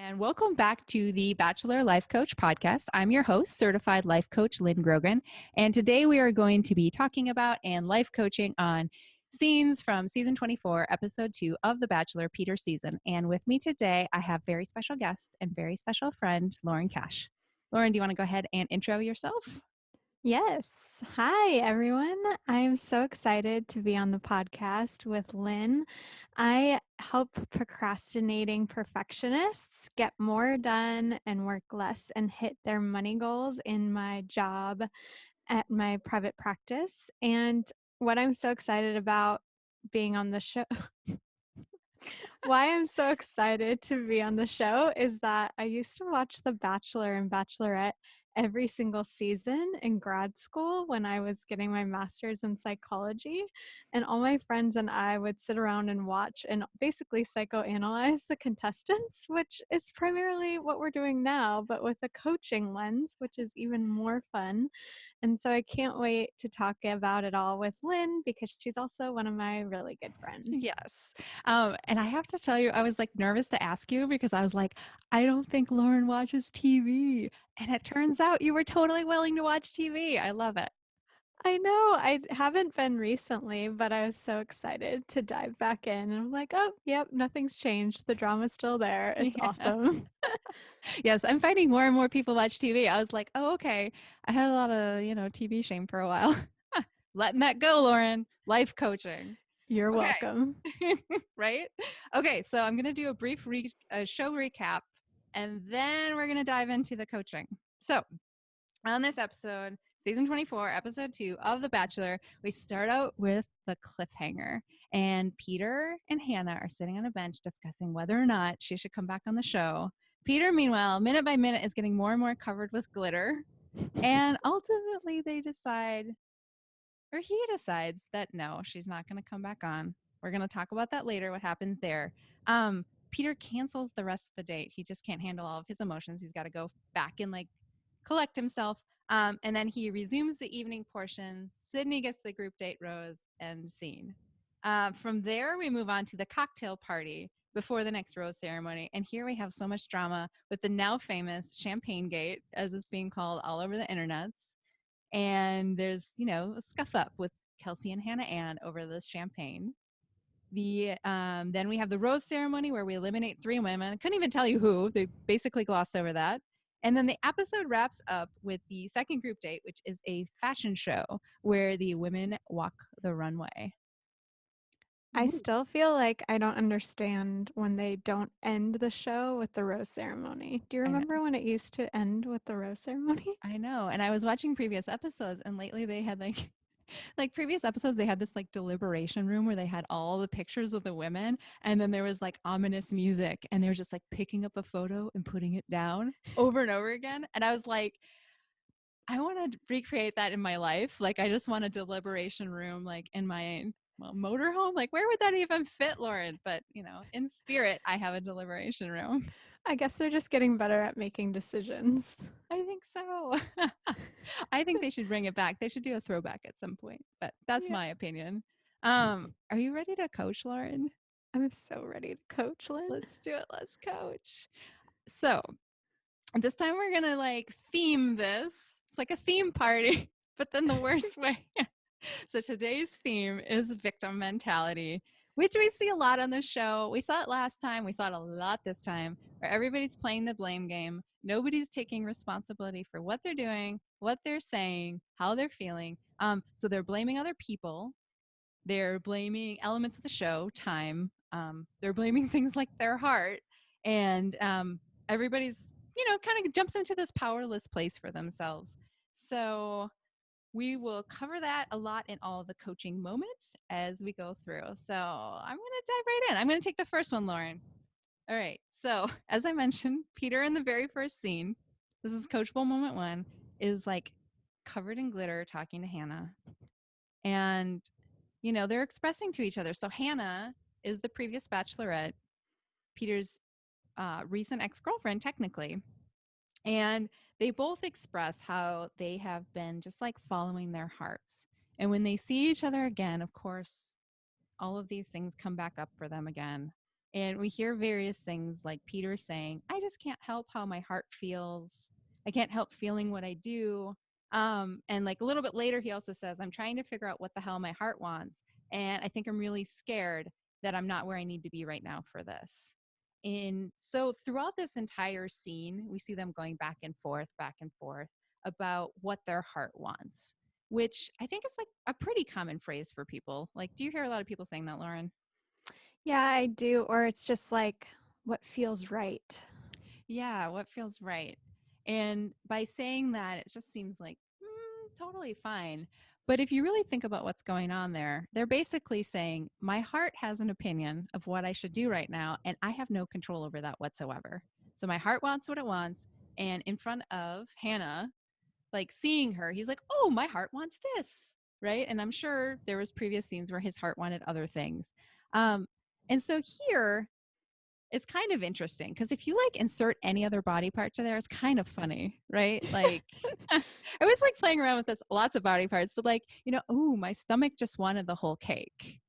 and welcome back to the Bachelor Life Coach podcast. I'm your host, certified life coach Lynn Grogan, and today we are going to be talking about and life coaching on scenes from season 24, episode 2 of The Bachelor, Peter's season. And with me today, I have very special guest and very special friend, Lauren Cash. Lauren, do you want to go ahead and intro yourself? Yes. Hi, everyone. I'm so excited to be on the podcast with Lynn. I help procrastinating perfectionists get more done and work less and hit their money goals in my job at my private practice. And what I'm so excited about being on the show, why I'm so excited to be on the show is that I used to watch The Bachelor and Bachelorette every single season in grad school when I was getting my master's in psychology. And all my friends and I would sit around and watch and basically psychoanalyze the contestants, which is primarily what we're doing now, but with a coaching lens, which is even more fun. And so I can't wait to talk about it all with Lynn because she's also one of my really good friends. Yes. And I have to tell you, I was like nervous to ask you because I was like, I don't think Lauren watches TV. And it turns out you were totally willing to watch TV. I love it. I know. I haven't been recently, but I was so excited to dive back in. And I'm like, oh, yep, nothing's changed. The drama's still there. It's Yeah. awesome. Yes, I'm finding more and more people watch TV. I was like, oh, okay. I had a lot of, TV shame for a while. Letting that go, Lauren. Life coaching. You're Okay. welcome. Right? Okay, so I'm going to do a brief show recap, and then we're going to dive into the coaching. So, on this episode, season 24, episode 2 of The Bachelor, we start out with the cliffhanger. And Peter and Hannah are sitting on a bench discussing whether or not she should come back on the show. Peter, meanwhile, minute by minute, is getting more and more covered with glitter. And ultimately, they decide, or he decides, that no, she's not going to come back on. We're going to talk about that later, what happens there. Peter cancels the rest of the date. He just can't handle all of his emotions. He's got to go back and collect himself. And then he resumes the evening portion. Sydney gets the group date rose and scene. From there, we move on to the cocktail party before the next rose ceremony. And here we have so much drama with the now famous Champagne Gate, as it's being called all over the internets. And there's, a scuff up with Kelsey and Hannah Ann over this champagne. Then we have the rose ceremony where we eliminate 3 women. I couldn't even tell you who. They basically glossed over that. And then the episode wraps up with the second group date, which is a fashion show where the women walk the runway. I still feel like I don't understand when they don't end the show with the rose ceremony. Do you I know. remember when it used to end with the rose ceremony? I know. And I was watching previous episodes, and lately they had like previous episodes, they had this deliberation room where they had all the pictures of the women, and then there was ominous music, and they were just picking up a photo and putting it down over and over again. And I was like, I want to recreate that in my life. I just want a deliberation room in my motorhome. Where would that even fit, Lauren? But in spirit, I have a deliberation room. I guess they're just getting better at making decisions. I think so. I think they should bring it back. They should do a throwback at some point, but that's Yeah. my opinion. Are you ready to coach, Lauren? I'm so ready to coach, Lynn. Let's do it. Let's coach. So this time we're gonna theme this. It's like a theme party, but then the worst way. So today's theme is victim mentality, which we see a lot on the show. We saw it last time. We saw it a lot this time, where everybody's playing the blame game. Nobody's taking responsibility for what they're doing, what they're saying, how they're feeling. So they're blaming other people. They're blaming elements of the show, time. They're blaming things like their heart. And everybody's, kind of jumps into this powerless place for themselves. So we will cover that a lot in all the coaching moments as we go through. So I'm going to dive right in. I'm going to take the first one, Lauren. All right. So as I mentioned, Peter in the very first scene, this is coachable moment 1, is covered in glitter talking to Hannah. And, they're expressing to each other. So Hannah is the previous bachelorette, Peter's recent ex-girlfriend, technically. And they both express how they have been just following their hearts. And when they see each other again, of course, all of these things come back up for them again. And we hear various things like Peter saying, I just can't help how my heart feels. I can't help feeling what I do. And like a little bit later, he also says, I'm trying to figure out what the hell my heart wants. And I think I'm really scared that I'm not where I need to be right now for this. And so throughout this entire scene, we see them going back and forth about what their heart wants, which I think is like a pretty common phrase for people. Like, do you hear a lot of people saying that, Lauren? Yeah, I do. Or it's just like what feels right. Yeah, what feels right. And by saying that, it just seems like totally fine. But if you really think about what's going on there, they're basically saying, my heart has an opinion of what I should do right now, and I have no control over that whatsoever. So my heart wants what it wants. And in front of Hannah, like seeing her, he's like, oh, my heart wants this. Right. And I'm sure there was previous scenes where his heart wanted other things. Um, and so here, it's kind of interesting because if you like insert any other body part to there, it's kind of funny, right? Like I was like playing around with this lots of body parts, but like, oh, my stomach just wanted the whole cake.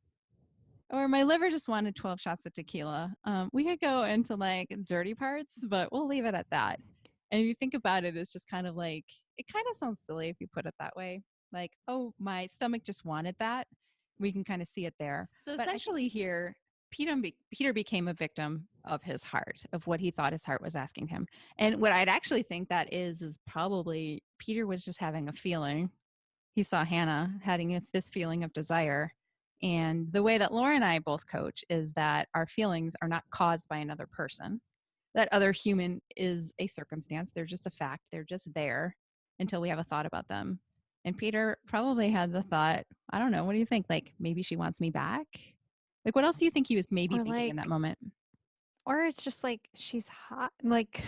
Or my liver just wanted 12 shots of tequila. We could go into like dirty parts, but we'll leave it at that. And if you think about it, it's just kind of like, it kind of sounds silly if you put it that way. Like, oh, my stomach just wanted that. We can kind of see it there. So essentially, here, Peter became a victim of his heart, of what he thought his heart was asking him. And what I'd actually think that is probably Peter was just having a feeling. He saw Hannah having this feeling of desire. And the way that Laura and I both coach is that our feelings are not caused by another person. That other human is a circumstance. They're just a fact. They're just there until we have a thought about them. And Peter probably had the thought, I don't know, what do you think? Like, maybe she wants me back? Like, what else do you think he was maybe Or thinking in that like, moment? or it's just like she's hot, like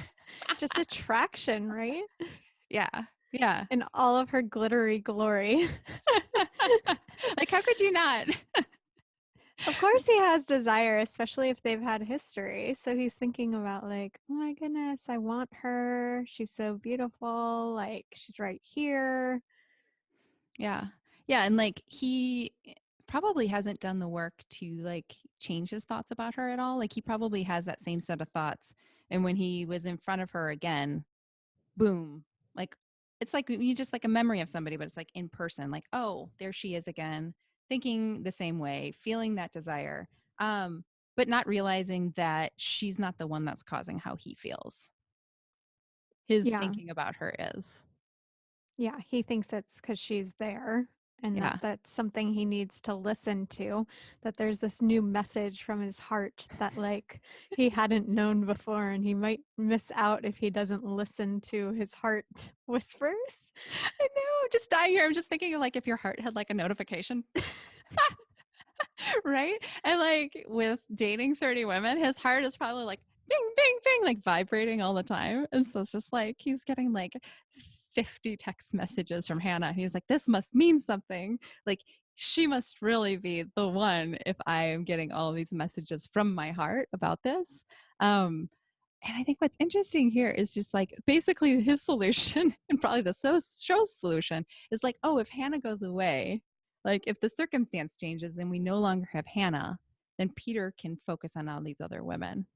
just attraction, right? Yeah. Yeah. In all of her glittery glory. Like, how could you not? Of course he has desire, especially if they've had history. So he's thinking about like, oh my goodness, I want her. She's so beautiful. Like she's right here. Yeah. Yeah. And like, he probably hasn't done the work to like change his thoughts about her at all. Like, he probably has that same set of thoughts. And when he was in front of her again, boom, like it's like you just like a memory of somebody, but it's like in person, like, oh, there she is again, thinking the same way, feeling that desire, but not realizing that she's not the one that's causing how he feels. His Yeah. thinking about her is. Yeah. He thinks it's because she's there and that Yeah. that's something he needs to listen to, that there's this new message from his heart that like he hadn't known before and he might miss out if he doesn't listen to his heart whispers. I know, just dying here. I'm just thinking of like if your heart had like a notification. Right? And like with dating 30 women, his heart is probably like bing, bing, bing, like vibrating all the time. And so it's just like he's getting like 50 text messages from Hannah. And he's like, this must mean something. Like, she must really be the one if I am getting all these messages from my heart about this. And I think what's interesting here is just like basically his solution and probably the show's solution is like, oh, if Hannah goes away, like if the circumstance changes and we no longer have Hannah, then Peter can focus on all these other women.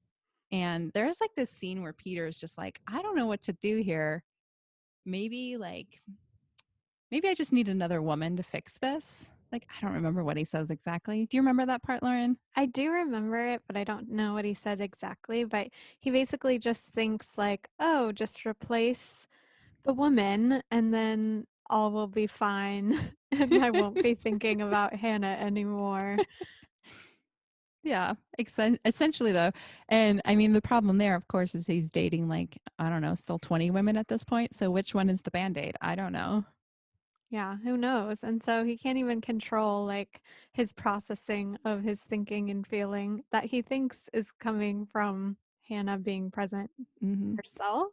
And there's like this scene where Peter is just like, I don't know what to do here. Maybe like, maybe I just need another woman to fix this. Like, I don't remember what he says exactly. Do you remember that part, Lauren? I do remember it, but I don't know what he said exactly. But he basically just thinks like, oh, just replace the woman and then all will be fine. And I won't be thinking about Hannah anymore. Yeah, essentially though. And I mean, the problem there, of course, is he's dating like, I don't know, still 20 women at this point. So which one is the band aid? I don't know. Yeah, who knows? And so he can't even control like his processing of his thinking and feeling that he thinks is coming from Hannah being present Hmm. herself.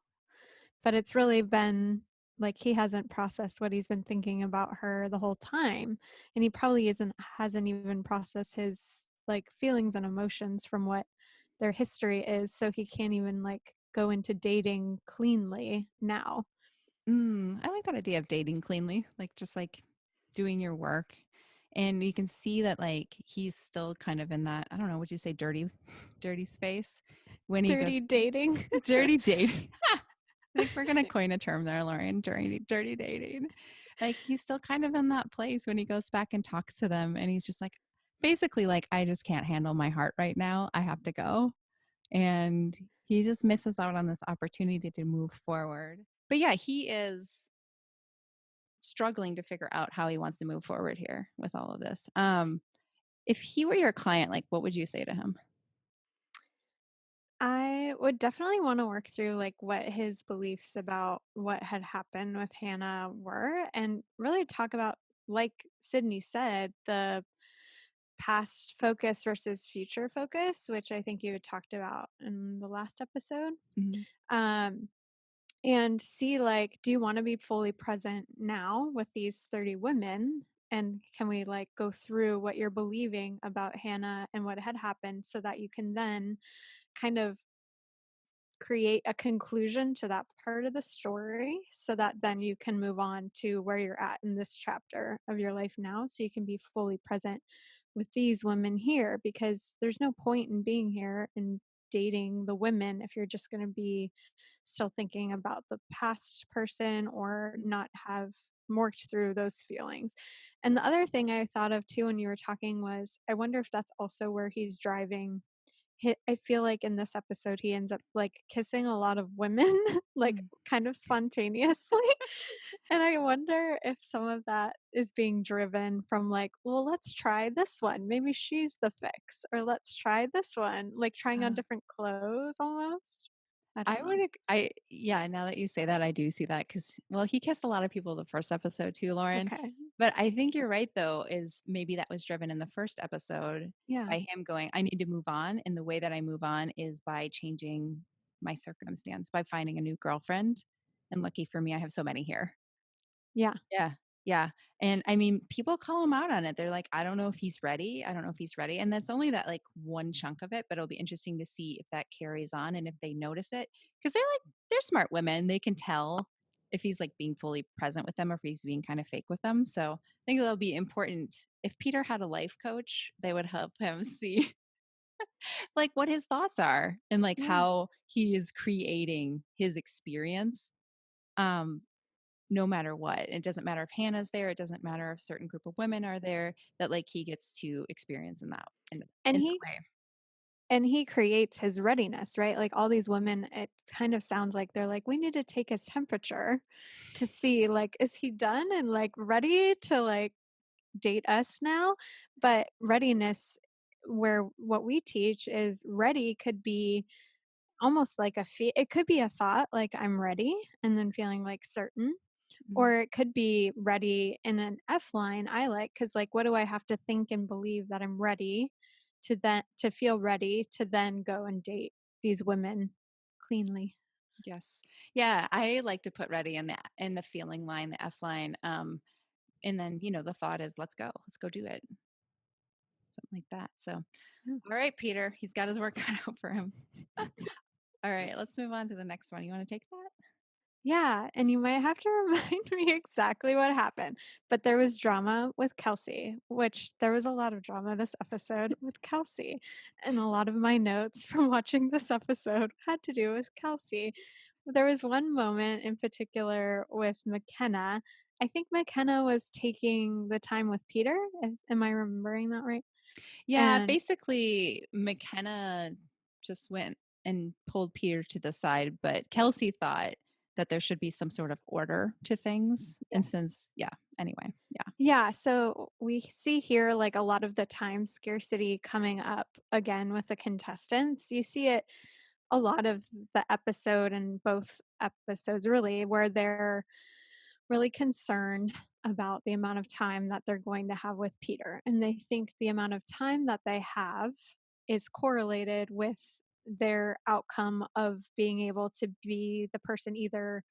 But it's really been like he hasn't processed what he's been thinking about her the whole time. And he probably hasn't even processed his like feelings and emotions from what their history is. So he can't even like go into dating cleanly now. I like that idea of dating cleanly, like just like doing your work. And you can see that like he's still kind of in that, I don't know, would you say dirty space when he Dirty goes dating. dirty dating. I think we're gonna coin a term there, Lauren. Dirty dating. Like he's still kind of in that place when he goes back and talks to them, and he's just like, basically, like, I just can't handle my heart right now. I have to go, and he just misses out on this opportunity to move forward. But yeah, he is struggling to figure out how he wants to move forward here with all of this. If he were your client, like, what would you say to him? I would definitely want to work through like what his beliefs about what had happened with Hannah were and really talk about, like Sydney said, the past focus versus future focus, which I think you had talked about in the last episode. Mhm. Um, and see, like, do you want to be fully present now with these 30 women? And can we like go through what you're believing about Hannah and what had happened so that you can then kind of create a conclusion to that part of the story so that then you can move on to where you're at in this chapter of your life now so you can be fully present with these women here, because there's no point in being here and dating the women if you're just going to be still thinking about the past person or not have worked through those feelings. And the other thing I thought of too when you were talking was, I wonder if that's also where he's driving. I feel like in this episode he ends up like kissing a lot of women, like Mm. kind of spontaneously. And I wonder if some of that is being driven from like, well, let's try this one. Maybe she's the fix. Or let's try this one, like trying on Uh, different clothes almost. I don't know. yeah, now that you say that, I do see that because, well, he kissed a lot of people the first episode too, Lauren. Okay. But I think you're right, though, is maybe that was driven in the first episode Yeah. by him going, I need to move on. And the way that I move on is by changing my circumstance, by finding a new girlfriend. And lucky for me, I have so many here. Yeah. Yeah. Yeah. And I mean, people call him out on it. They're like, I don't know if he's ready. I don't know if he's ready. And that's only that like one chunk of it, but it'll be interesting to see if that carries on and if they notice it. Cause they're smart women. They can tell if he's like being fully present with them or if he's being kind of fake with them. So I think that'll be important. If Peter had a life coach, they would help him see like what his thoughts are and like Yeah. how he is creating his experience. Um, no matter what. It doesn't matter if Hannah's there. It doesn't matter if certain group of women are there. That like he gets to experience And in that he way. and he creates his readiness, right? Like all these women, it kind of sounds like they're like, we need to take his temperature to see like, is he done and like ready to like date us now? But readiness, where what we teach is ready could be almost like it could be a thought like I'm ready and then feeling like certain, Mm. or it could be ready in an F line. I like, because like, what do I have to think and believe that I'm ready to feel ready to then go and date these women cleanly? Yes. Yeah. I like to put ready in the feeling line, the F line. And then, the thought is let's go. Let's go do it. Something like that. So Yeah. all right, Peter, he's got his work cut out for him. All right, let's move on to the next one. You want to take that? Yeah, and you might have to remind me exactly what happened. But there was drama with Kelsey, which there was a lot of drama this episode with Kelsey. And a lot of my notes from watching this episode had to do with Kelsey. There was one moment in particular with McKenna. I think McKenna was taking the time with Peter. Am I remembering that right? Yeah, And basically, McKenna just went and pulled Peter to the side, but Kelsey thought that there should be some sort of order to things. And yes. since, yeah, anyway, yeah. Yeah, so we see here like a lot of the time scarcity coming up again with the contestants. You see it a lot of the episode and both episodes really, where they're really concerned about the amount of time that they're going to have with Peter. And they think the amount of time that they have is correlated with their outcome of being able to be the person either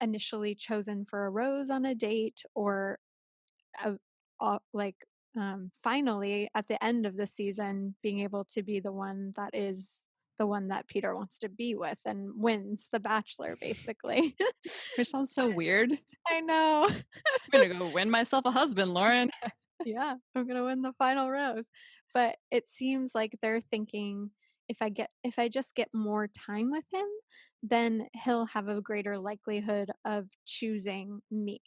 initially chosen for a rose on a date or uh, like finally at the end of the season being able to be the one that is the one that Peter wants to be with and wins the Bachelor, basically. Which sounds so weird. I know. I'm going to go win myself a husband, Lauren. Yeah, I'm gonna win the final rose. But it seems like they're thinking if I just get more time with him, then he'll have a greater likelihood of choosing me.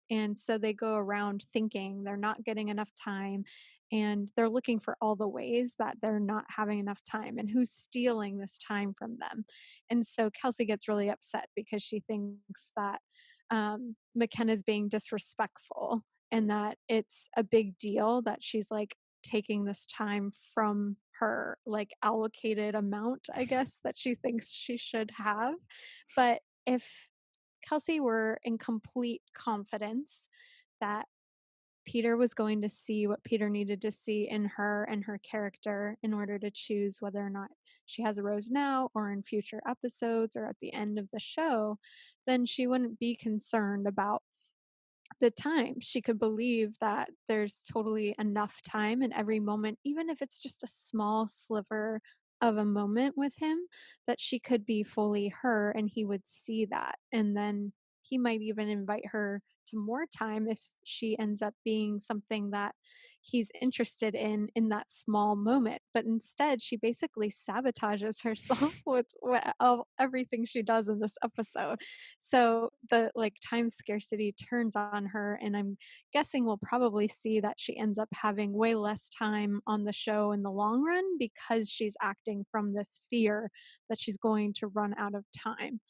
And so they go around thinking they're not getting enough time and they're looking for all the ways that they're not having enough time and who's stealing this time from them. And so Kelsey gets really upset because she thinks that McKenna's being disrespectful and that it's a big deal that she's like taking this time from her like allocated amount, I guess, that she thinks she should have. But if Kelsey were in complete confidence that Peter was going to see what Peter needed to see in her and her character in order to choose whether or not she has a rose now or in future episodes or at the end of the show, then she wouldn't be concerned about the time. She could believe that there's totally enough time in every moment, even if it's just a small sliver of a moment with him, that she could be fully her and he would see that. And then he might even invite her to more time if she ends up being something that he's interested in that small moment. But instead, she basically sabotages herself with everything she does in this episode. So the like time scarcity turns on her, and I'm guessing we'll probably see that she ends up having way less time on the show in the long run because she's acting from this fear that she's going to run out of time.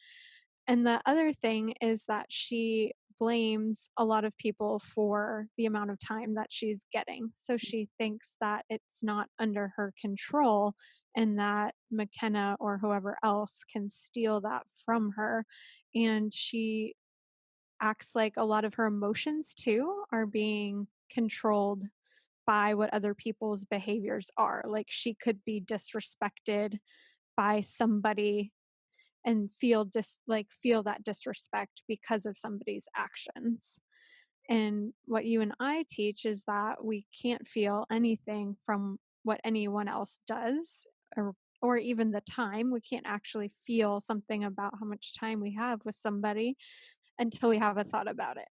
And the other thing is that she blames a lot of people for the amount of time that she's getting. So she thinks that it's not under her control and that McKenna or whoever else can steal that from her. And she acts like a lot of her emotions too are being controlled by what other people's behaviors are. Like she could be disrespected by somebody and feel that disrespect because of somebody's actions. And what you and I teach is that we can't feel anything from what anyone else does or even the time. We can't actually feel something about how much time we have with somebody until we have a thought about it.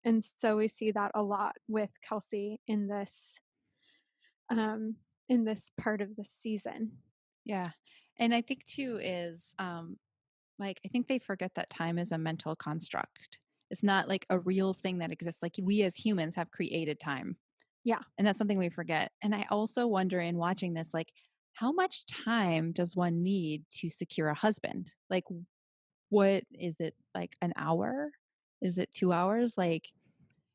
And so we see that a lot with Kelsey um in this part of the season. Yeah. And I think too is like I think they forget that time is a mental construct. It's not like a real thing that exists. Like we as humans have created time. Yeah. And that's something we forget. And I also wonder in watching this, like, how much time does one need to secure a husband? Like, what is it, like an hour? Is it 2 hours? Like,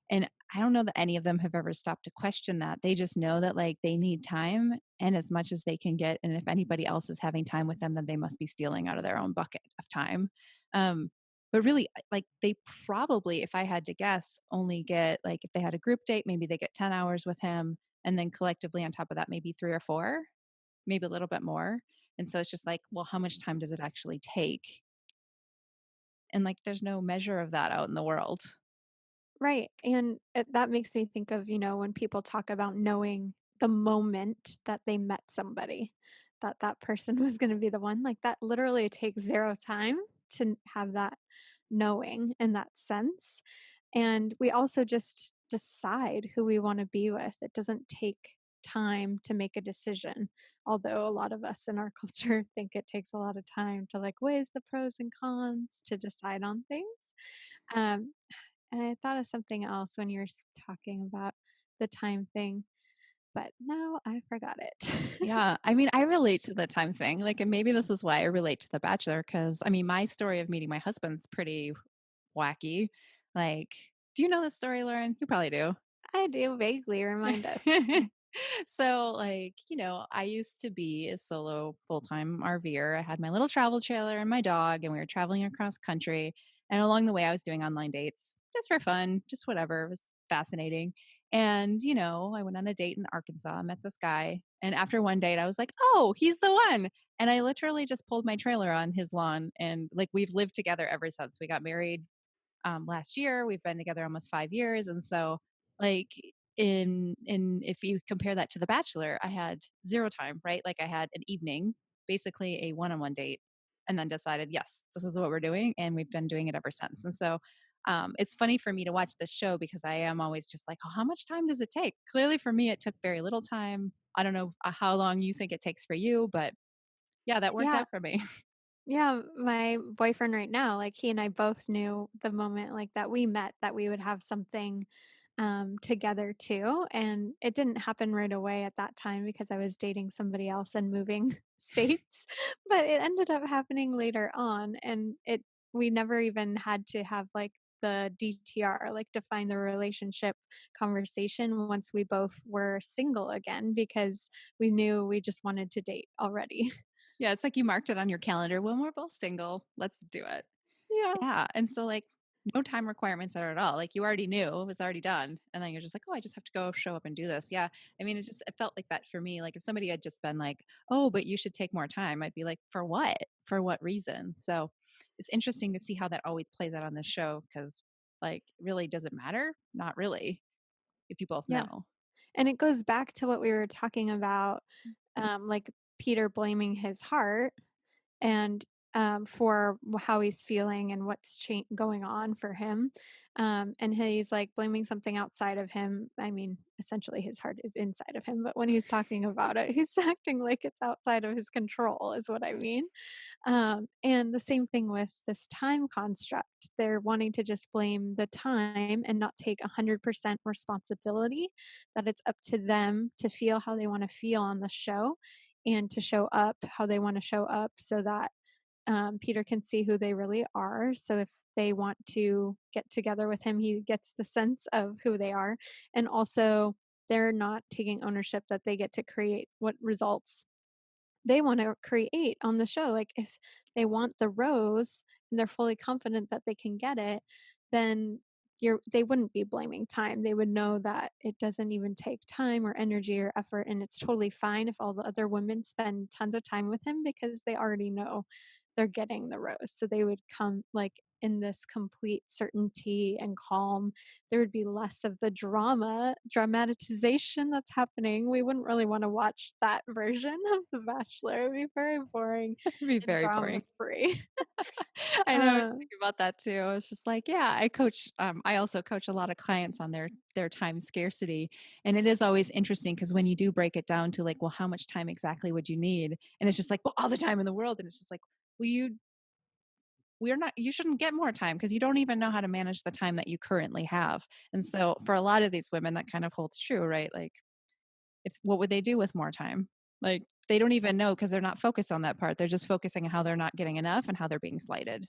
and I don't know that any of them have ever stopped to question that. They just know that like they need time and as much as they can get. And if anybody else is having time with them, then they must be stealing out of their own bucket of time. Um, but really, like they probably, if I had to guess, only get like if they had a group date, maybe they get 10 hours with him. And then collectively on top of that, maybe 3 or 4, maybe a little bit more. And so it's just like, well, how much time does it actually take? And like, there's no measure of that out in the world. Right. And that makes me think of, when people talk about knowing the moment that they met somebody, that that person was going to be the one. Like that literally takes zero time to have that knowing in that sense. And we also just decide who we want to be with. It doesn't take time to make a decision. Although a lot of us in our culture think it takes a lot of time to like weigh the pros and cons to decide on things. Um, and I thought of something else when you were talking about the time thing, but no, I forgot it. Yeah, I mean, I relate to the time thing. Like, and maybe this is why I relate to The Bachelor, because I mean, my story of meeting my husband's pretty wacky. Like, do you know this story, Lauren? You probably do. I do vaguely remind us. So, like, I used to be a solo full time RVer. I had my little travel trailer and my dog, and we were traveling across country. And along the way, I was doing online dates just for fun, just whatever. It was fascinating. And, I went on a date in Arkansas, met this guy. And after one date, I was like, oh, he's the one. And I literally just pulled my trailer on his lawn. And like, we've lived together ever since we got married last year. We've been together almost 5 years. And so, like, in if you compare that to The Bachelor, I had zero time, right? Like I had an evening, basically a one-on-one date, and then decided, yes, this is what we're doing, and we've been doing it ever since. And so it's funny for me to watch this show because I am always just like, oh, how much time does it take? Clearly for me, it took very little time. I don't know how long you think it takes for you, but yeah, that worked Yeah, out for me. yeah, my boyfriend right now, like, he and I both knew the moment, like, that we met that we would have something, together too, and it didn't happen right away at that time because I was dating somebody else and moving states, but it ended up happening later on, and it we never even had to have, like, the DTR, like, define the relationship conversation once we both were single again because we knew we just wanted to date already. Yeah, it's like you marked it on your calendar. When we're both single, let's do it. Yeah. Yeah, and so, like, no time requirements there at all, like, you already knew it was already done, and then you're just like, "Oh, I just have to go show up and do this." Yeah, I mean, it felt like that for me, like, if somebody had just been like, "Oh, but you should take more time," I'd be like, "For what? For what reason?" So, it's interesting to see how that always plays out on this show because, like, really, does it matter? Not really, if you both Yeah. know. And it goes back to what we were talking about, like Peter blaming his heart and for how he's feeling and what's going on for him. And he's like blaming something outside of him. I mean, essentially, his heart is inside of him, but when he's talking about it, he's acting like it's outside of his control, is what I mean. And the same thing with this time construct. They're wanting to just blame the time and not take 100% responsibility, that it's up to them to feel how they want to feel on the show and to show up how they want to show up so that Peter can see who they really are. So if they want to get together with him, he gets the sense of who they are. And also, they're not taking ownership that they get to create what results they want to create on the show. Like if they want the rose and they're fully confident that they can get it, then they wouldn't be blaming time. They would know that it doesn't even take time or energy or effort and it's totally fine if all the other women spend tons of time with him because they already know they're getting the rose. So they would come like in this complete certainty and calm. There would be less of the dramatization that's happening. We wouldn't really want to watch that version of The Bachelor. It'd be very boring It'd be and very drama boring. free. I know, I was uh, thinking about that too. I was just like, yeah, I also coach a lot of clients on their time scarcity. And it is always interesting because when you do break it down to like, well, how much time exactly would you need? And it's just like, well, all the time in the world. And it's just like, well, you shouldn't get more time because you don't even know how to manage the time that you currently have. And so for a lot of these women, that kind of holds true, right? Like if what would they do with more time? Like they don't even know because they're not focused on that part. They're just focusing on how they're not getting enough and how they're being slighted.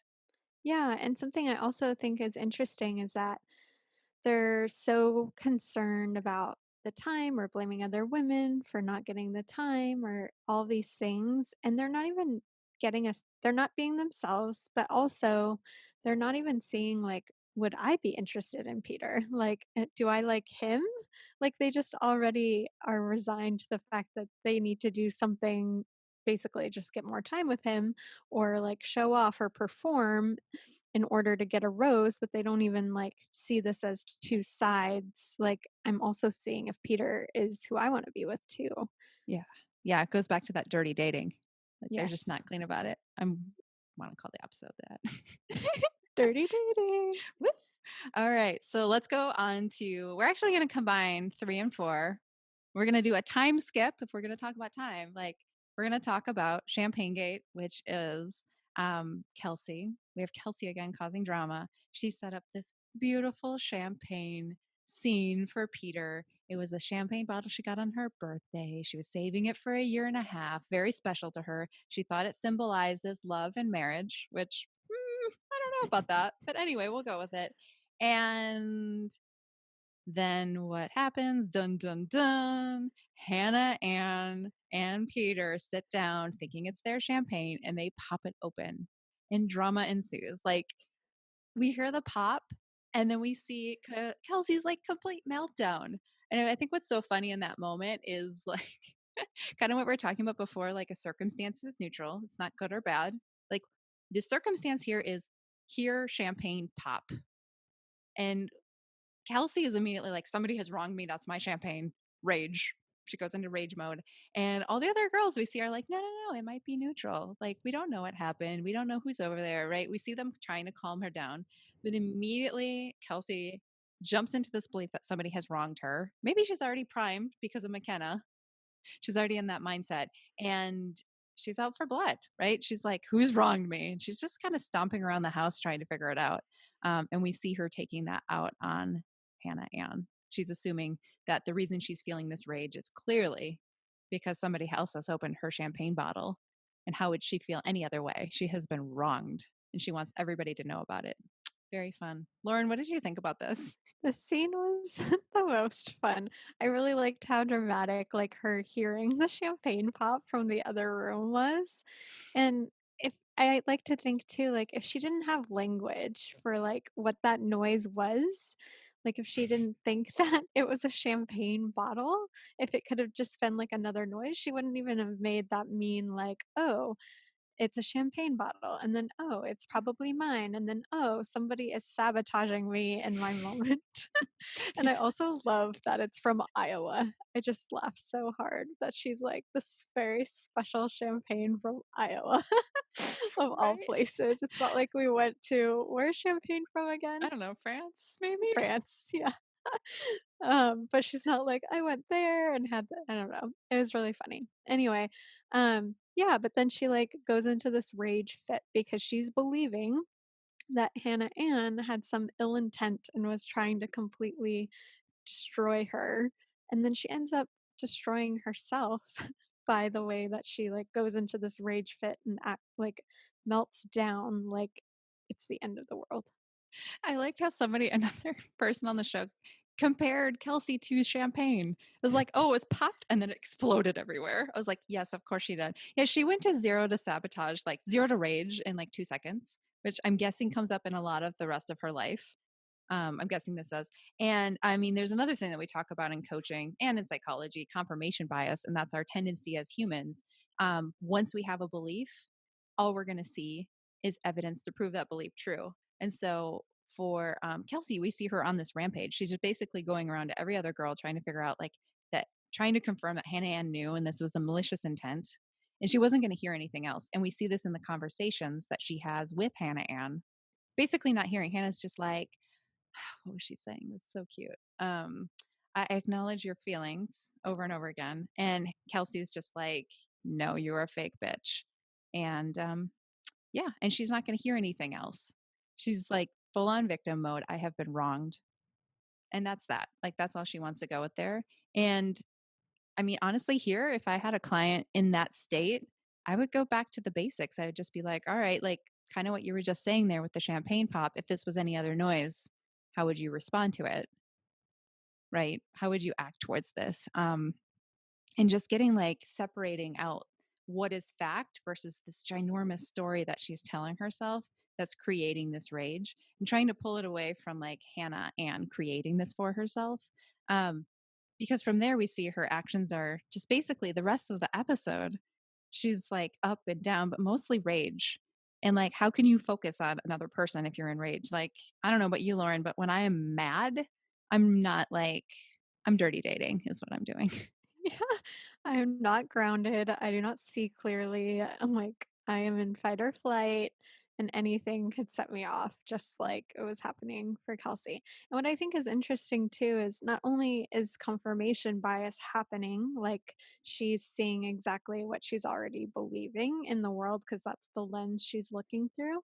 yeah, and something I also think is interesting is that they're so concerned about the time or blaming other women for not getting the time or all these things. And they're not even they're not being themselves, but also they're not even seeing, like, would I be interested in Peter? Like, do I like him? Like, they just already are resigned to the fact that they need to do something, basically just get more time with him or like show off or perform in order to get a rose, but they don't even like see this as two sides. Like I'm also seeing if Peter is who I want to be with too. Yeah. Yeah, it goes back to that dirty dating. Like they're just Yes. not clean about it. I want to call the episode that. Dirty dating. Woo! All right. So let's go on to we're actually going to combine 3 and 4. We're going to do a time skip if we're going to talk about time. Like we're going to talk about Champagne Gate, which is Kelsey. We have Kelsey again causing drama. She set up this beautiful champagne scene for Peter. It was a champagne bottle she got on her birthday. She was saving it for a year and a half. Very special to her. She thought it symbolizes love and marriage, which I don't know about that. But anyway, we'll go with it. And then what happens? Dun dun dun. Hannah and Peter sit down thinking it's their champagne and they pop it open and drama ensues. Like we hear the pop and then we see Kelsey's like complete meltdown. And I think what's so funny in that moment is like kind of what we are talking about before, like a circumstance is neutral. It's not good or bad. Like the circumstance here is hear champagne pop. And Kelsey is immediately like, somebody has wronged me. That's my champagne. Rage. She goes into rage mode. And all the other girls we see are like, no, no, no, it might be neutral. Like, we don't know what happened. We don't know who's over there, right? We see them trying to calm her down. But immediately Kelsey jumps into this belief that somebody has wronged her. Maybe she's already primed because of McKenna. She's already in that mindset. And she's out for blood, right? She's like, who's wronged me? And she's just kind of stomping around the house trying to figure it out. And we see her taking that out on Hannah Ann. She's assuming that the reason she's feeling this rage is clearly because somebody else has opened her champagne bottle. And how would she feel any other way? She has been wronged and she wants everybody to know about it. Very fun. Lauren, what did you think about this? The scene was the most fun. I really liked how dramatic, like, her hearing the champagne pop from the other room was. And if I like to think too, like, if she didn't have language for, like, what that noise was, like, if she didn't think that it was a champagne bottle, if it could have just been, like, another noise, she wouldn't even have made that mean, like, "Oh, it's a champagne bottle," and then, "Oh, it's probably mine," and then, "Oh, somebody is sabotaging me in my moment." And I also love that it's from Iowa. I just laugh so hard that she's like, "This very special champagne from Iowa," of all Right? places. It's not like we went to where's champagne from again? I don't know, France, maybe? France, yeah. But she's not like, "I went there and had the" I don't know. It was really funny. Anyway, yeah, but then she, like, goes into this rage fit because she's believing that Hannah Ann had some ill intent and was trying to completely destroy her, and then she ends up destroying herself by the way that she, like, goes into this rage fit and melts down like it's the end of the world. I liked how somebody, another person on the show, compared Kelsey to champagne. It was like, oh, it's popped and then it exploded everywhere. I was like, yes, of course she did. Yeah, she went to zero to sabotage, like zero to rage in like 2 seconds, which I'm guessing comes up in a lot of the rest of her life. I'm guessing this does. And I mean, there's another thing that we talk about in coaching and in psychology, confirmation bias, and that's our tendency as humans. Once we have a belief, all we're going to see is evidence to prove that belief true. And so for Kelsey, we see her on this rampage. She's just basically going around to every other girl trying to figure out like that, trying to confirm that Hannah Ann knew and this was a malicious intent. And she wasn't going to hear anything else. And we see this in the conversations that she has with Hannah Ann. Basically, not hearing. Hannah's just like, what was she saying? It was so cute. I acknowledge your feelings over and over again. And Kelsey's just like, no, you're a fake bitch. And yeah, and she's not going to hear anything else. She's like full on victim mode. I have been wronged. And that's that. Like, that's all she wants to go with there. And I mean, honestly, here, if I had a client in that state, I would go back to the basics. I would just be like, all right, like kind of what you were just saying there with the champagne pop. If this was any other noise, how would you respond to it? Right? How would you act towards this? And just getting like separating out what is fact versus this ginormous story that she's telling herself that's creating this rage and trying to pull it away from like Hannah Ann creating this for herself. Um, because from there, we see her actions are just basically the rest of the episode. She's like up and down, but mostly rage. And like, how can you focus on another person if you're in rage? Like, I don't know about you, Lauren, but when I am mad, I'm not like, I'm dirty dating, is what I'm doing. Yeah, I am not grounded. I do not see clearly. I'm like, I am in fight or flight, and anything could set me off, just like it was happening for Kelsey. And what I think is interesting too is not only is confirmation bias happening, like she's seeing exactly what she's already believing in the world, because that's the lens she's looking through,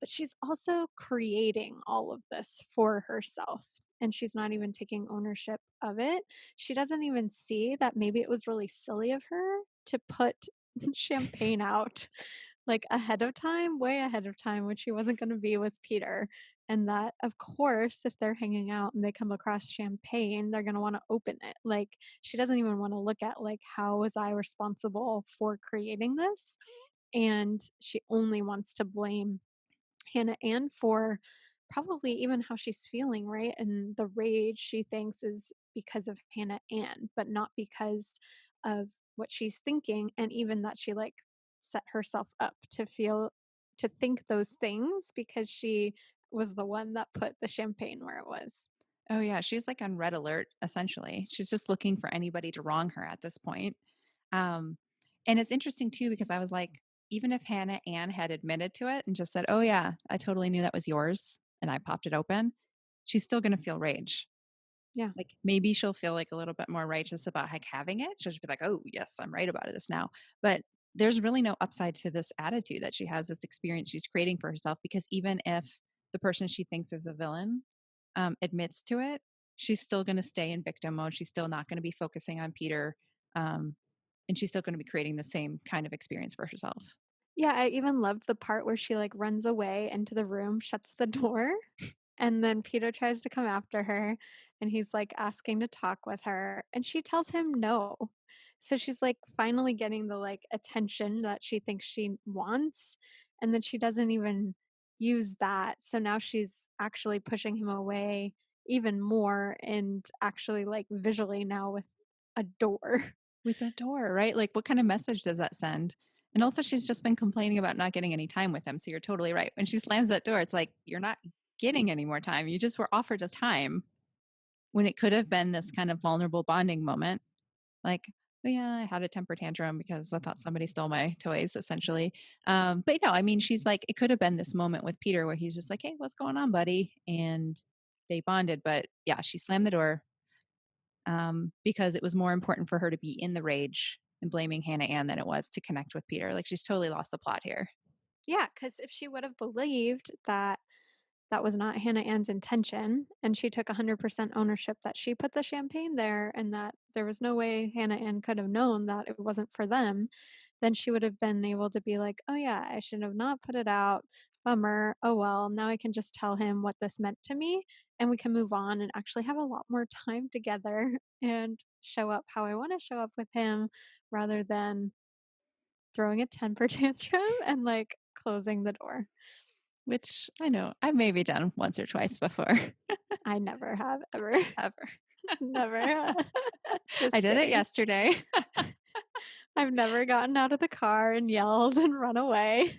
but she's also creating all of this for herself. And she's not even taking ownership of it. She doesn't even see that maybe it was really silly of her to put champagne out like ahead of time, way ahead of time, when she wasn't going to be with Peter. And that, of course, if they're hanging out and they come across champagne, they're going to want to open it. Like, she doesn't even want to look at, like, how was I responsible for creating this? And she only wants to blame Hannah Ann for probably even how she's feeling, right? And the rage she thinks is because of Hannah Ann, but not because of what she's thinking. And even that she like set herself up to think those things because she was the one that put the champagne where it was. Oh, yeah. She's like on red alert, essentially. She's just looking for anybody to wrong her at this point. Um, and it's interesting, too, because I was like, even if Hannah Ann had admitted to it and just said, oh, yeah, I totally knew that was yours and I popped it open, she's still going to feel rage. Yeah. Like maybe she'll feel like a little bit more righteous about like having it. She'll just be like, oh, yes, I'm right about this now. But there's really no upside to this attitude that she has, this experience she's creating for herself. Because even if the person she thinks is a villain admits to it, she's still going to stay in victim mode. She's still not going to be focusing on Peter. Um, and she's still going to be creating the same kind of experience for herself. Yeah, I even loved the part where she, like, runs away into the room, shuts the door, and then Peter tries to come after her, and he's, like, asking to talk with her, and she tells him no. So she's, like, finally getting the, like, attention that she thinks she wants, and then she doesn't even use that, so now she's actually pushing him away even more and actually, like, visually now with a door. With a door, right? Like, what kind of message does that send? And also, she's just been complaining about not getting any time with him. So you're totally right. When she slams that door, it's like, you're not getting any more time. You just were offered a time when it could have been this kind of vulnerable bonding moment. Like, oh, yeah, I had a temper tantrum because I thought somebody stole my toys, essentially. But I mean, she's like, it could have been this moment with Peter where he's just like, hey, what's going on, buddy? And they bonded. But yeah, she slammed the door because it was more important for her to be in the rage and blaming Hannah Ann than it was to connect with Peter. Like she's totally lost the plot here. Yeah, because if she would have believed that that was not Hannah Ann's intention, and she took 100% ownership that she put the champagne there and that there was no way Hannah Ann could have known that it wasn't for them, then she would have been able to be like, "Oh, yeah, I should have not put it out. Bummer. Oh, well, now I can just tell him what this meant to me, and we can move on and actually have a lot more time together and show up how I want to show up with him rather than throwing a temper tantrum and like closing the door." Which I know I've maybe done once or twice before. I never have ever. Ever. Never. I Just did it kidding. yesterday. I've never gotten out of the car and yelled and run away.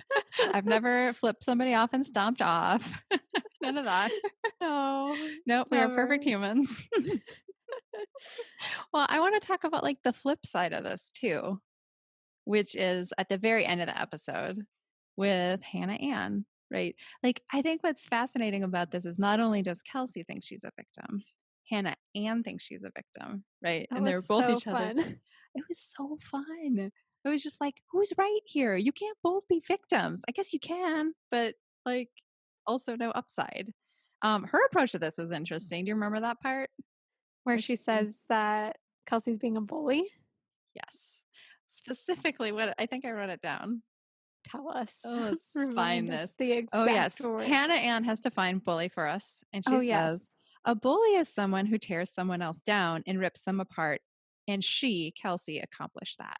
I've never flipped somebody off and stomped off. None of that. No, Nope, we are perfect never. humans. Well, I want to talk about like the flip side of this too, which is at the very end of the episode with Hannah Ann, right? Like, I think what's fascinating about this is not only does Kelsey think she's a victim, Hannah Ann thinks she's a victim, right? That And was they're both so each other's. fun. It was so fun. It was just like, who's right here? You can't both be victims. I guess you can, but like, also no upside. Her approach to this is interesting. Do you remember that part Where where she she says, says that Kelsey's being a bully. yes? Specifically, what I think I wrote it down. Tell us. Oh, let's find Remind us this. the Oh, exact yes. word. Hannah Ann has defined bully for us. And Oh, she says, yes. a bully is someone who tears someone else down and rips them apart. And she, Kelsey, accomplished that.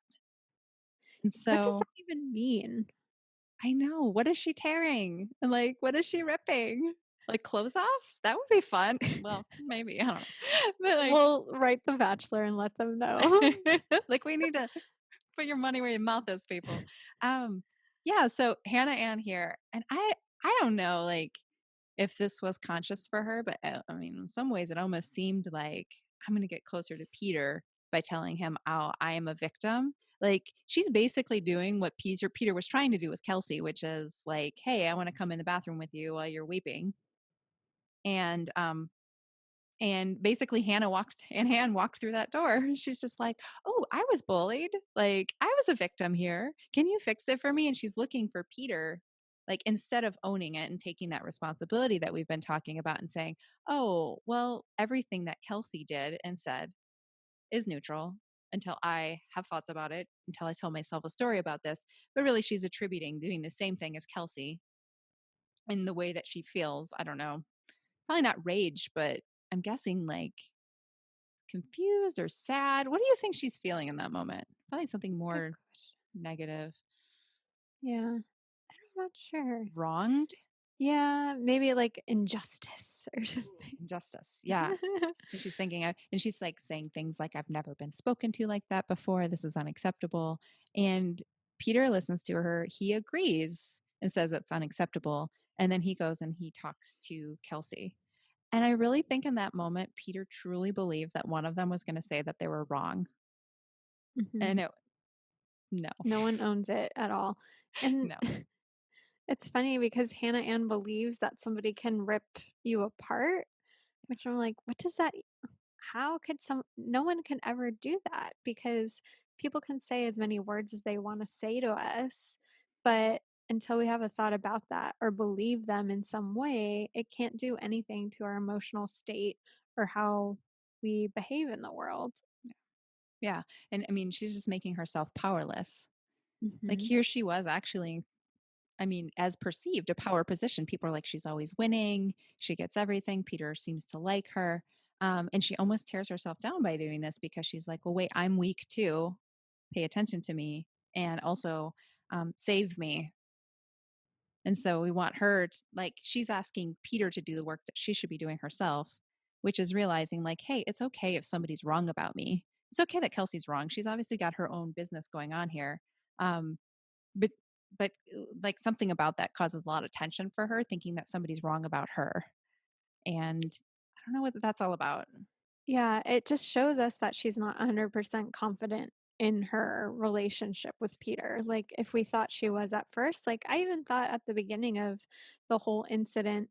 And What does so that even mean? I know. What is she tearing? And like, what is she ripping? Like clothes off? That would be fun. Well, maybe. I don't know. But like, We'll write the Bachelor and let them know. like we need to put your money where your mouth is, people. Um, yeah, so Hannah Ann here, and I don't know like if this was conscious for her, but I mean, in some ways it almost seemed like I'm gonna get closer to Peter by telling him, oh, I am a victim. Like she's basically doing what Peter was trying to do with Kelsey, which is like, hey, I want to come in the bathroom with you while you're weeping. And basically Hannah walked through that door. She's just like, oh, I was bullied. Like I was a victim here. Can you fix it for me? And she's looking for Peter, like instead of owning it and taking that responsibility that we've been talking about and saying, oh, well, everything that Kelsey did and said is neutral until I have thoughts about it, until I tell myself a story about this. But really she's attributing doing the same thing as Kelsey in the way that she feels. I don't know. Probably not rage, but I'm guessing like confused or sad. What do you think she's feeling in that moment? Probably something Good more question. negative. Yeah, I'm not sure. Wronged? Yeah, maybe like injustice or something. Injustice. Yeah. And she's thinking, and she's like saying things like, I've never been spoken to like that before. This is unacceptable. And Peter listens to her. He agrees and says it's unacceptable. And then he goes and he talks to Kelsey. And I really think in that moment, Peter truly believed that one of them was going to say that they were wrong. Mhm. And no, No one owns it at all. And no. It's funny because Hannah Ann believes that somebody can rip you apart, which I'm like, what does that how could no one can ever do that because people can say as many words as they want to say to us, but until we have a thought about that or believe them in some way, it can't do anything to our emotional state or how we behave in the world. Yeah. And I mean, she's just making herself powerless. Like Hmm. here she was actually, I mean, as perceived, a power position. People are like, she's always winning. She gets everything. Peter seems to like her. And she almost tears herself down by doing this because she's like, well, wait, I'm weak too. Pay attention to me. And also save me. And so we want her to, like, she's asking Peter to do the work that she should be doing herself, which is realizing, like, hey, it's okay if somebody's wrong about me. It's okay that Kelsey's wrong. She's obviously got her own business going on here. Um, but, like, something about that causes a lot of tension for her, thinking that somebody's wrong about her. And I don't know what that's all about. Yeah, it just shows us that she's not 100% confident in her relationship with Peter. Like, if we thought she was at first, like, I even thought at the beginning of the whole incident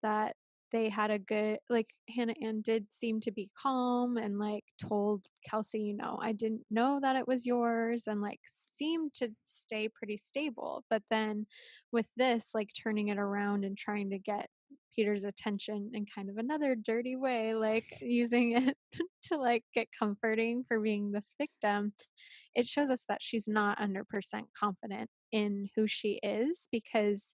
that they had a good, like, Hannah Ann did seem to be calm and, like, told Kelsey, I didn't know that it was yours, and, like, seemed to stay pretty stable. But then with this, like, turning it around and trying to get Peter's attention in kind of another dirty way, like using it to like get comforting for being this victim. It shows us that she's not 100% confident in who she is because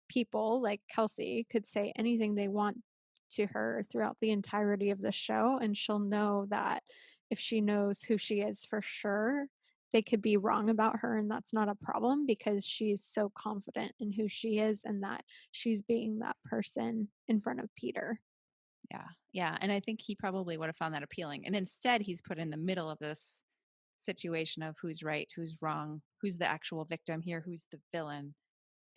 people like Kelsey could say anything they want to her throughout the entirety of the show, and she'll know that if she knows who she is for sure, they could be wrong about her, and that's not a problem because she's so confident in who she is and that she's being that person in front of Peter. Yeah. Yeah. And I think he probably would have found that appealing. And instead, he's put in the middle of this situation of who's right, who's wrong, who's the actual victim here, who's the villain.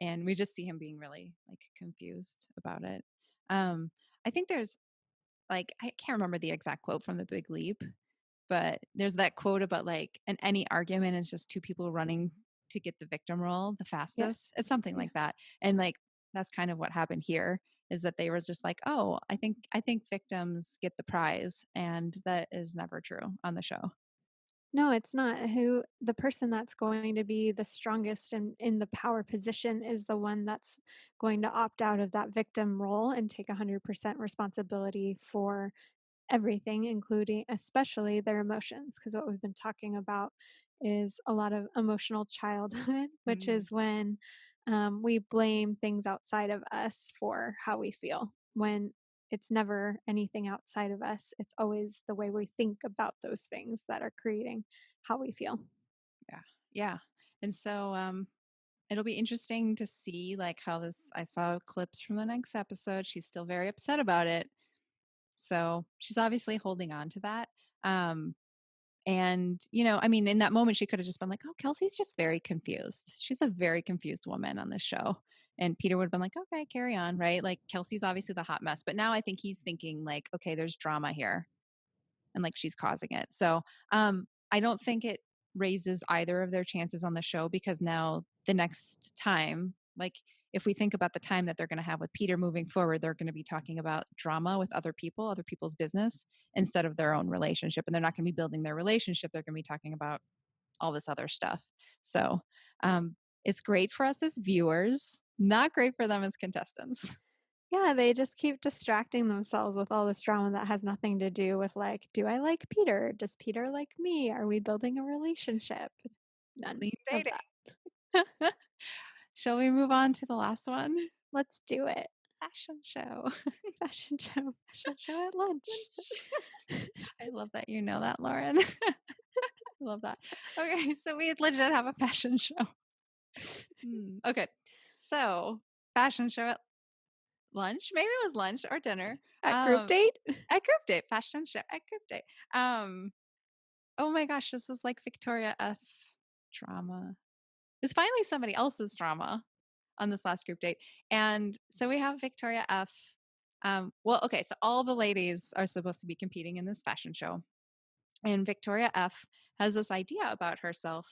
And we just see him being really like confused about it. I think there's like I can't remember the exact quote from The Big Leap, but there's that quote about like and any argument is just two people running to get the victim role the fastest. Yes. It's something Yeah. like that. And like that's kind of what happened here is that they were just like, "Oh, I think victims get the prize." And that is never true on the show. No, it's not. Who the person that's going to be the strongest in the power position is the one that's going to opt out of that victim role and take 100% responsibility for everything, including especially their emotions. Because what we've been talking about is a lot of emotional childhood, which Mm, is when we blame things outside of us for how we feel. When it's never anything outside of us, it's always the way we think about those things that are creating how we feel. yeah. Yeah. And so it'll be interesting to see like how this I saw clips from the next episode. She's still very upset about it. So she's obviously holding on to that. Um, and, I mean, in that moment, she could have just been like, oh, Kelsey's just very confused. She's a very confused woman on this show. And Peter would have been like, okay, carry on, right? Like, Kelsey's obviously the hot mess. But now I think he's thinking, like, okay, there's drama here and like she's causing it. So I don't think it raises either of their chances on the show because now the next time, like if we think about the time that they're going to have with Peter moving forward, they're going to be talking about drama with other people, other people's business instead of their own relationship. And they're not going to be building their relationship. They're going to be talking about all this other stuff. So it's great for us as viewers, not great for them as contestants. Yeah, they just keep distracting themselves with all this drama that has nothing to do with like, do I like Peter? Does Peter like me? Are we building a relationship? None Clean of that. dating. Shall we move on to the last one? Let's do it. Fashion show. Fashion show at lunch. I love that you know that, Lauren. I love that. Okay, so we legit have a fashion show. Okay, so fashion show at lunch. Maybe it was lunch or dinner. At group Um, date? at group date, fashion show at group date. Oh my gosh, this was like Victoria F drama. It's finally somebody else's drama on this last group date. And so we have Victoria F. Well, okay, so all the ladies are supposed to be competing in this fashion show. And Victoria F has this idea about herself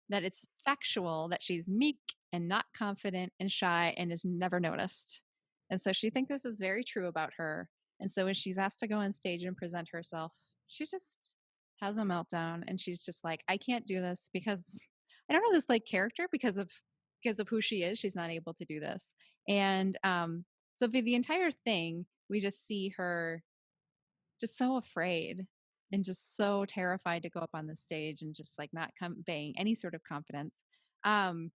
that it's factual that she's meek and not confident and shy and is never noticed. And so she thinks this is very true about her. And so when she's asked to go on stage and present herself, she just has a meltdown and she's just like, I can't do this because I don't know this like character because of who she is. She's not able to do this. And so for the entire thing, we just see her just so afraid and just so terrified to go up on the stage and just like not conveying any sort of confidence. Um,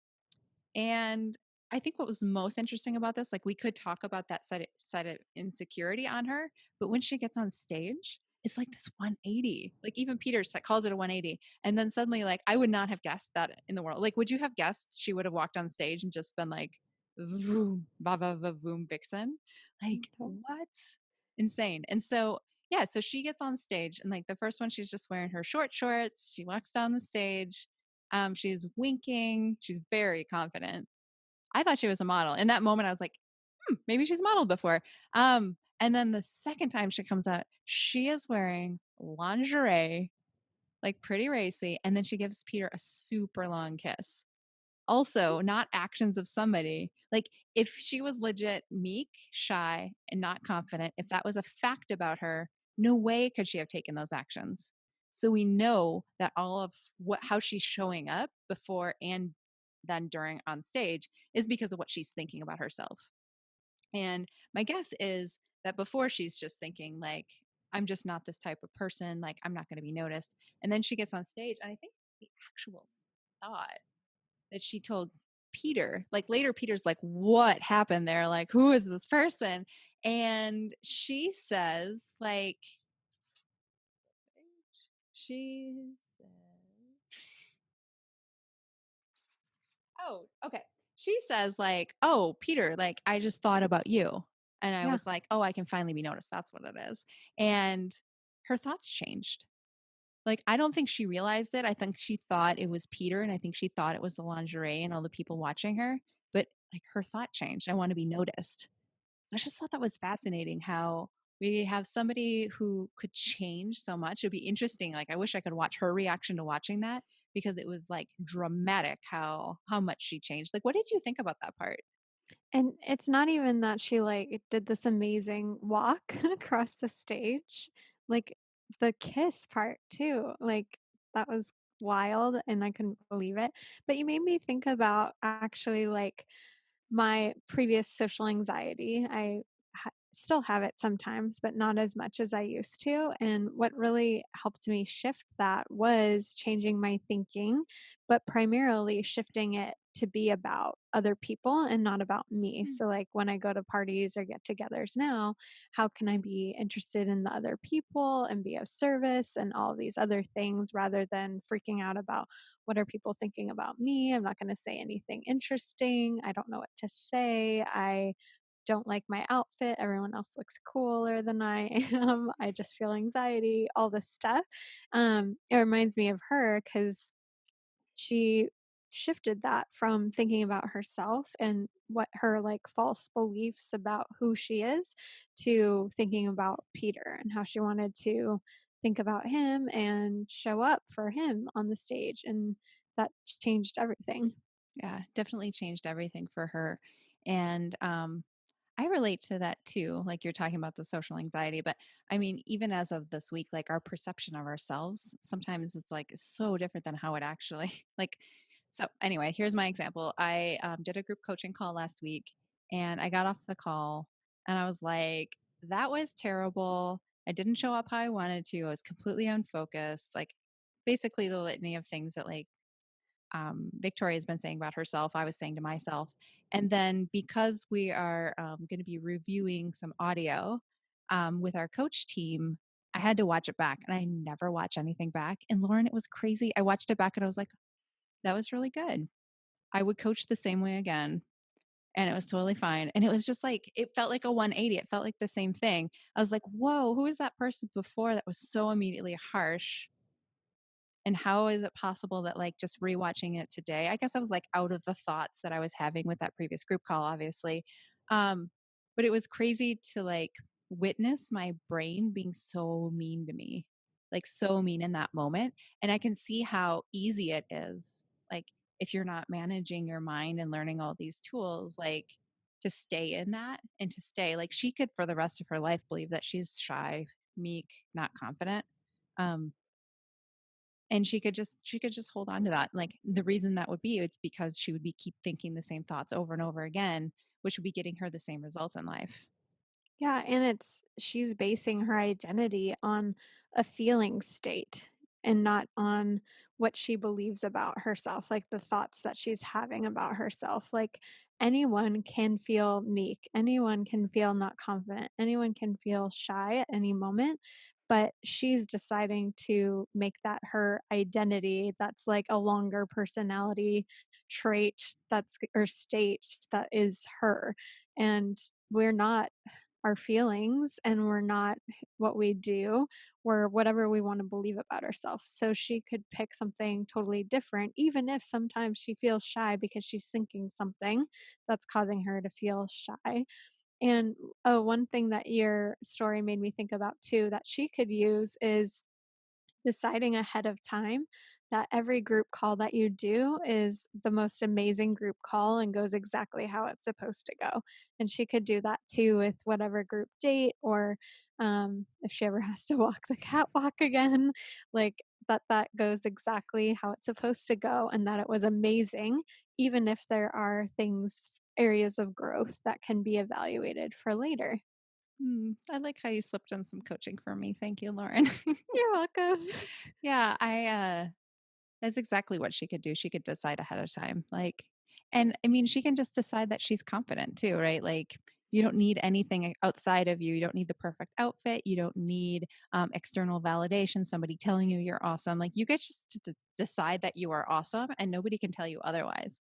and I think what was most interesting about this, like we could talk about that side of insecurity on her, but when she gets on stage, it's like this 180. Like even Peter calls it a 180. And then suddenly, like I would not have guessed that in the world. Like, would you have guessed she would have walked on stage and just been like, voom, va va va voom, vixen? Like what? Insane. And so yeah, so she gets on stage and like the first one, she's just wearing her short shorts. She walks down the stage. She's winking. She's very confident. I thought she was a model. In that moment, I was like, maybe she's modeled before. And then the second time she comes out, she is wearing lingerie, like pretty racy. And then she gives Peter a super long kiss. Also, not actions of somebody. Like if she was legit meek, shy, and not confident, if that was a fact about her, no way could she have taken those actions. So we know that all of how she's showing up before and then during on stage is because of what she's thinking about herself. And my guess is that before she's just thinking like, I'm just not this type of person, like I'm not going to be noticed. And then she gets on stage and I think the actual thought that she told Peter. Like later, Peter's like, what happened there? Like, who is this person? And she says, like, she says, oh, okay. She says, like, oh, Peter, like, I just thought about you. And I Yeah. was like, oh, I can finally be noticed. That's what it is. And her thoughts changed. Like, I don't think she realized it. I think she thought it was Peter, and I think she thought it was the lingerie and all the people watching her. But like her thought changed. I want to be noticed. So I just thought that was fascinating how we have somebody who could change so much. It'd be interesting. Like I wish I could watch her reaction to watching that because it was like dramatic how much she changed. Like what did you think about that part? And it's not even that she, like, did this amazing walk across the stage, like, the kiss part too, like, that was wild, and I couldn't believe it, but you made me think about actually, like, my previous social anxiety. I still have it sometimes, but not as much as I used to. And what really helped me shift that was changing my thinking, but primarily shifting it to be about other people and not about me. Mm. So, like when I go to parties or get togethers now, how can I be interested in the other people and be of service and all these other things rather than freaking out about what are people thinking about me? I'm not going to say anything interesting. I don't know what to say. I don't like my outfit. Everyone else looks cooler than I am. I just feel anxiety, all this stuff. It reminds me of her because she shifted that from thinking about herself and what her like false beliefs about who she is to thinking about Peter and how she wanted to think about him and show up for him on the stage. And that changed everything. Yeah, definitely changed everything for her. And I relate to that too. Like you're talking about the social anxiety, but I mean, even as of this week, like our perception of ourselves, sometimes it's like so different than how it actually like. So anyway, here's my example. I did a group coaching call last week, and I got off the call, and I was like, "That was terrible. I didn't show up how I wanted to. I was completely unfocused. Like, basically the litany of things that like Victoria has been saying about herself, I was saying to myself. And then because we are going to be reviewing some audio with our coach team, I had to watch it back and I never watch anything back. And Lauren, it was crazy. I watched it back and I was like, that was really good. I would coach the same way again. And it was totally fine. And it was just like, it felt like a 180. It felt like the same thing. I was like, whoa, who was that person before that was so immediately harsh? And how is it possible that like just rewatching it today, I guess I was like out of the thoughts that I was having with that previous group call, obviously. Um, but it was crazy to like witness my brain being so mean to me, like so mean in that moment. And I can see how easy it is. Like if you're not managing your mind and learning all these tools, like to stay in that and to stay like she could for the rest of her life believe that she's shy, meek, not confident. Um, and she could just hold on to that. Like the reason that would be because she would be keep thinking the same thoughts over and over again, which would be getting her the same results in life. Yeah, and she's basing her identity on a feeling state and not on what she believes about herself, like the thoughts that she's having about herself. Like anyone can feel meek, anyone can feel not confident, anyone can feel shy at any moment, but she's deciding to make that her identity. That's like a longer personality trait that's or state that is her. And we're not our feelings and we're not what we do. We're whatever we want to believe about ourselves. So she could pick something totally different, even if sometimes she feels shy because she's thinking something that's causing her to feel shy. And oh, one thing that your story made me think about too that she could use is deciding ahead of time that every group call that you do is the most amazing group call and goes exactly how it's supposed to go. And she could do that too with whatever group date or if she ever has to walk the catwalk again, like that goes exactly how it's supposed to go and that it was amazing, even if there are things, areas of growth that can be evaluated for later. I like how you slipped in some coaching for me. Thank you, Lauren. You're welcome. Yeah, that's exactly what she could do. She could decide ahead of time. Like, and I mean, she can just decide that she's confident too, right? Like, you don't need anything outside of you. You don't need the perfect outfit. You don't need external validation, somebody telling you you're awesome. Like, you get just to decide that you are awesome and nobody can tell you otherwise.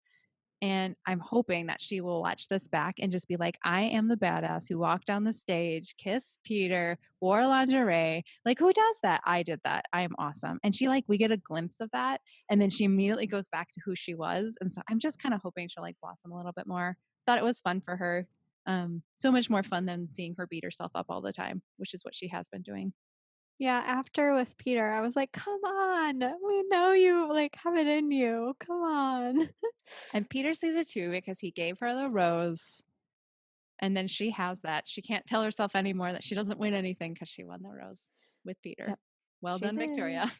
And I'm hoping that she will watch this back and just be like, I am the badass who walked down the stage, kissed Peter, wore lingerie. Like, who does that? I did that. I am awesome. And she, like, we get a glimpse of that. And then she immediately goes back to who she was. And so I'm just kind of hoping she'll, like, blossom a little bit more. Thought it was fun for her. So much more fun than seeing her beat herself up all the time, which is what she has been doing. Yeah, after with Peter, I was like, "Come on, we know you, like, have it in you, come on." And Peter sees it too because he gave her the rose. And then she has that. She can't tell herself anymore that she doesn't win anything because she won the rose with Peter. Yep, Well she done, did. Victoria.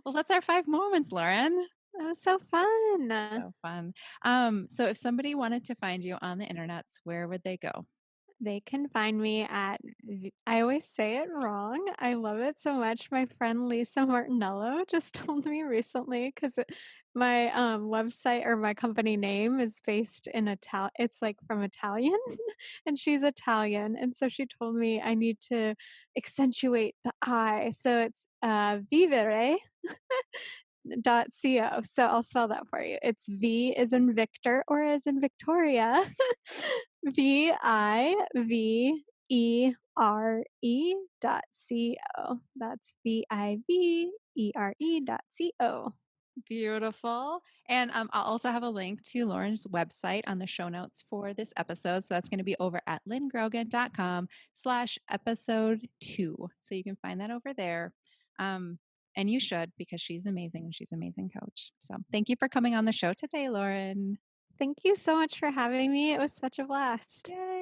Well, that's our 5 moments, Lauren. That was so fun. So fun. So if somebody wanted to find you on the internets, where would they go? They can find me at I always say it wrong. I love it so much. My friend Lisa Martinello just told me recently because my website or my company name is based in it's like from Italian and she's Italian. And so she told me I need to accentuate the I. So it's vivere dot co. So I'll spell that for you. It's V is in Victor or as in Victoria. VIVERE dot co. That's VIVERE.co. Beautiful. And I'll also have a link to Lauren's website on the show notes for this episode. So that's going to be over at lynngrogan.com/episode 2. So you can find that over there. And you should because she's amazing and she's an amazing coach. So thank you for coming on the show today, Lauren. Thank you so much for having me. It was such a blast. Yay.